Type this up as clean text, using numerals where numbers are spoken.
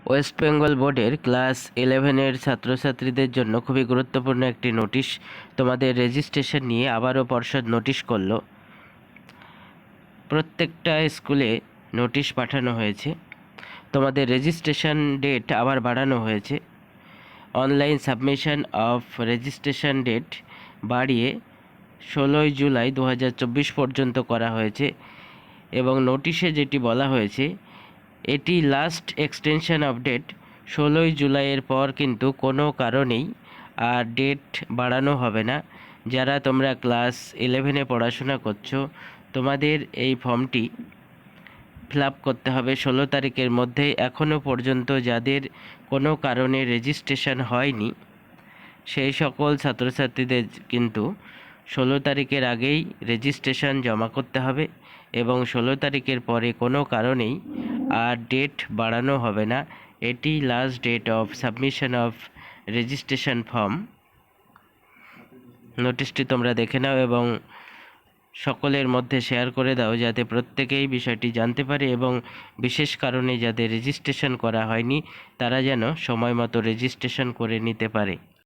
West Bengal বোর্ডের class 11-এর ছাত্রছাত্রীদের জন্য খুবই গুরুত্বপূর্ণ একটি নোটিশ। তোমাদের রেজিস্ট্রেশন নিয়ে আবারও পর্ষদ নোটিশ করলো। প্রত্যেকটা স্কুলে নোটিশ পাঠানো হয়েছে। তোমাদের রেজিস্ট্রেশন ডেট আবার বাড়ানো হয়েছে। Online submission of registration date বাড়িয়ে 16 জুলাই 2024 পর্যন্ত করা হয়েছে এবং নোটিশে যেটি বলা হয়েছে এটি লাস্ট এক্সটেনশন অফ ডেট। 16 জুলাইয়ের পর কিন্তু কোনো কারণেই আর ডেট বাড়ানো হবে না। যারা তোমরা ক্লাস 11-এ পড়াশোনা করছো তোমাদের এই ফর্মটি ফিল আপ করতে হবে 16 তারিখের মধ্যে। এখনও পর্যন্ত যাদের কোনো কারণে রেজিস্ট্রেশন হয়নি সেই সকল ছাত্রছাত্রীদের কিন্তু 16 তারিখের আগেই রেজিস্ট্রেশন জমা করতে হবে এবং 16 তারিখের পরে কোনো কারণেই আর ডেট বাড়ানো হবে না। এটি last date of submission of registration form. নোটিশটি তোমরা দেখে নাও এবং সকলের মধ্যে শেয়ার করে দাও যাতে প্রত্যেকেই বিষয়টি জানতে পারে এবং বিশেষ কারণে যাদের রেজিস্ট্রেশন করা হয়নি তারা যেন সময় মতো রেজিস্ট্রেশন করে নিতে পারে।